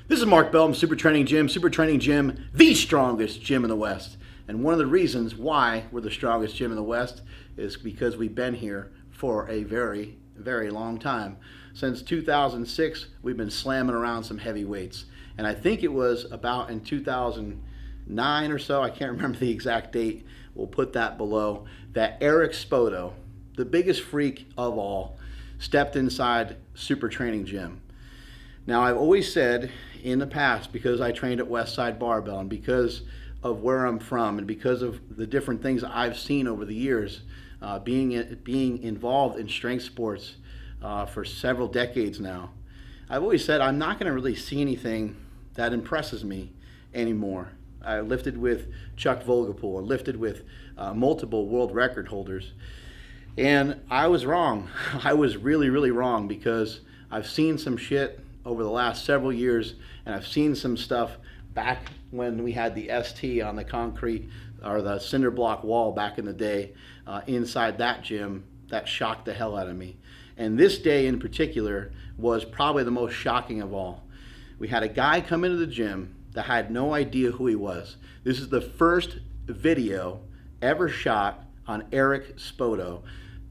This is Mark Bell from Super Training Gym, the strongest gym in the West. And one of the reasons why we're the strongest gym in the West is because we've been here for a very, very long time. Since 2006, we've been slamming around some heavy weights. And I think it was about in 2009 or so, I can't remember the exact date, we'll put that below, that Eric Spoto, the biggest freak of all, stepped inside Super Training Gym. Now, I've always said in the past, because I trained at Westside Barbell and because of where I'm from and because of the different things I've seen over the years, being involved in strength sports for several decades now, I've always said I'm not going to really see anything that impresses me anymore. I lifted with Chuck Volgapool, I lifted with multiple world record holders, and I was wrong. I was really, really wrong, because I've seen some shit over the last several years, and I've seen some stuff back when we had the ST on the concrete or the cinder block wall back in the day inside that gym that shocked the hell out of me. And this day in particular was probably the most shocking of all. We had a guy come into the gym that had no idea who he was. This is the first video ever shot on Eric Spoto,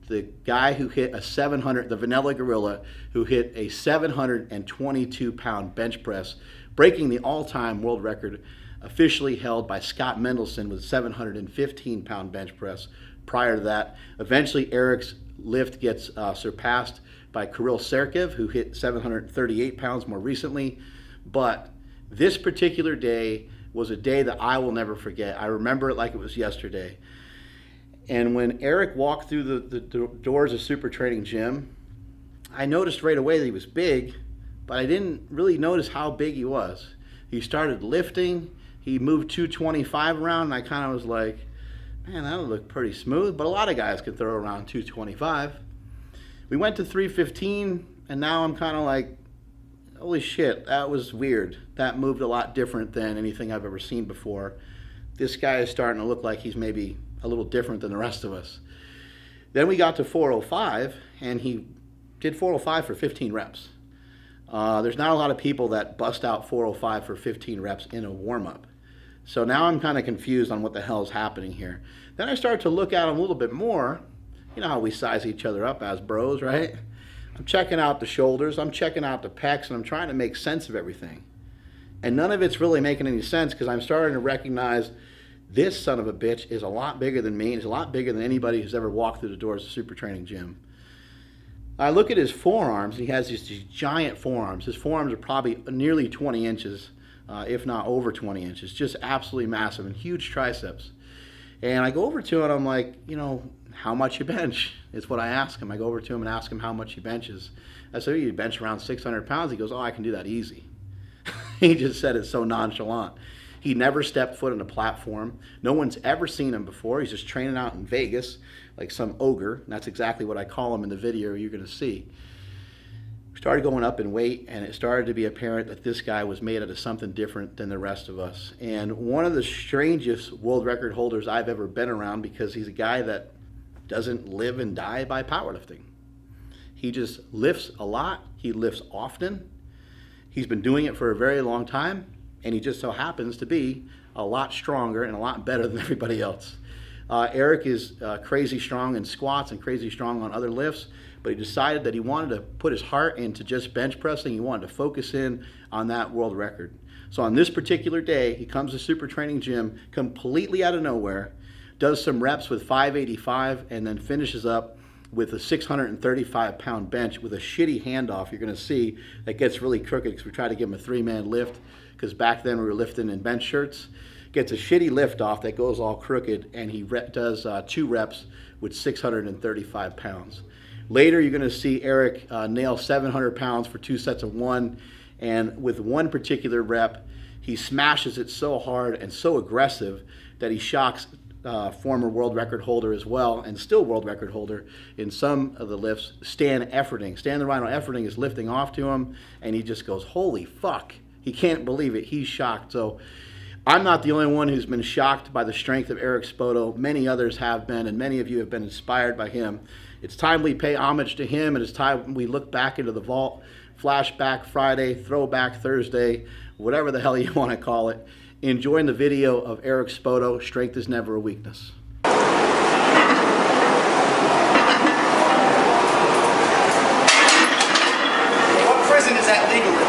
the guy who hit a 700, the Vanilla Gorilla, who hit a 722-pound bench press, breaking the all-time world record officially held by Scott Mendelson with 715-pound bench press. Prior to that, eventually Eric's lift gets surpassed by Kirill Serkev, who hit 738 pounds more recently. But this particular day was a day that I will never forget. I remember it like it was yesterday. And when Eric walked through the doors of Super Training Gym, I noticed right away that he was big, but I didn't really notice how big he was. He started lifting, he moved 225 around, and I kind of was like, man, that'll look pretty smooth, but a lot of guys can throw around 225. We went to 315, and now I'm kind of like, holy shit, that was weird. That moved a lot different than anything I've ever seen before. This guy is starting to look like he's maybe a little different than the rest of us. Then we got to 405, and he did 405 for 15 reps. There's not a lot of people that bust out 405 for 15 reps in a warm-up. So now I'm kind of confused on what the hell is happening here. Then I start to look at him a little bit more. You know how we size each other up as bros, right? I'm checking out the shoulders, I'm checking out the pecs, and I'm trying to make sense of everything. And none of it's really making any sense, because I'm starting to recognize this son of a bitch is a lot bigger than me. He's a lot bigger than anybody who's ever walked through the doors of Super Training Gym. I look at his forearms. He has these giant forearms. His forearms are probably nearly 20 inches, if not over 20 inches. Just absolutely massive and huge triceps. And I go over to him and I'm like, you know, how much you bench? Is what I ask him. I go over to him and ask him how much he benches. I said, you bench around 600 pounds. He goes, oh, I can do that easy. He just said it so nonchalant. He never stepped foot on a platform. No one's ever seen him before. He's just training out in Vegas like some ogre. And that's exactly what I call him in the video you're going to see. We started going up in weight, and it started to be apparent that this guy was made out of something different than the rest of us. And one of the strangest world record holders I've ever been around, because he's a guy that doesn't live and die by powerlifting. He just lifts a lot. He lifts often. He's been doing it for a very long time. And he just so happens to be a lot stronger and a lot better than everybody else. Eric is crazy strong in squats and crazy strong on other lifts, but he decided that he wanted to put his heart into just bench pressing. He wanted to focus in on that world record. So on this particular day, he comes to Super Training Gym completely out of nowhere, does some reps with 585, and then finishes up with a 635-pound bench with a shitty handoff. You're going to see that gets really crooked because we try to give him a three-man lift, because back then we were lifting in bench shirts. Gets a shitty lift off that goes all crooked, and he does 2 reps with 635 pounds. Later, you're going to see Eric nail 700 pounds for 2 sets of 1, and with one particular rep, he smashes it so hard and so aggressive that he shocks former world record holder as well, and still world record holder in some of the lifts, Stan Efferding. Stan the Rhino Efferding is lifting off to him, and he just goes, holy fuck. He can't believe it. He's shocked. So I'm not the only one who's been shocked by the strength of Eric Spoto. Many others have been, and many of you have been inspired by him. It's time we pay homage to him, and it's time we look back into the vault. Flashback Friday, Throwback Thursday, whatever the hell you want to call it. Enjoying the video of Eric Spoto, Strength is Never a Weakness. What prison is that legal in?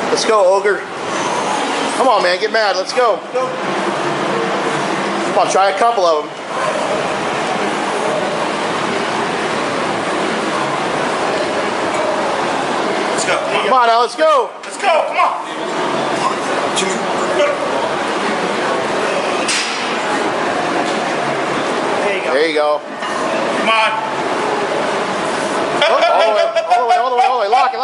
Let's go, Ogre. Come on, man, get mad. Let's go. Come on, try a couple of them. Let's go. Come on now, let's go. Let's go. Come on. There you go. There you go. Come on. Oh, all the way. Lock it.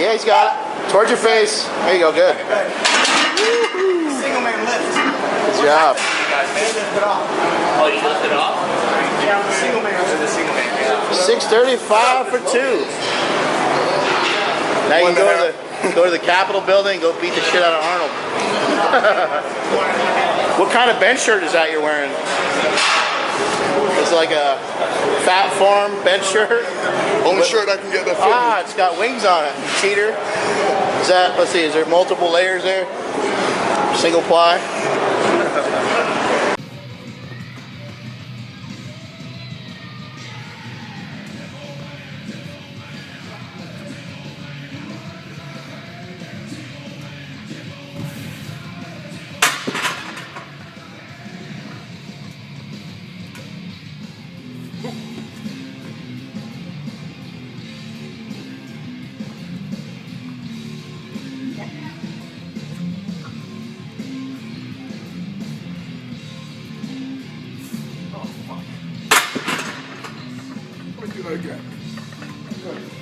Yeah, he's got it. Towards your face. There you go, good. Single man lift. Good job. Oh, you lift it off? Yeah, the single man. 635 for 2. Now you can go to the Capitol building and go beat the shit out of Arnold. What kind of bench shirt is that you're wearing? It's like a Fat Farm bench shirt. Only shirt I can get that fit me. It's got wings on it. Cheater. Is that, let's see, is there multiple layers there? Single ply? Let me do that again. Good.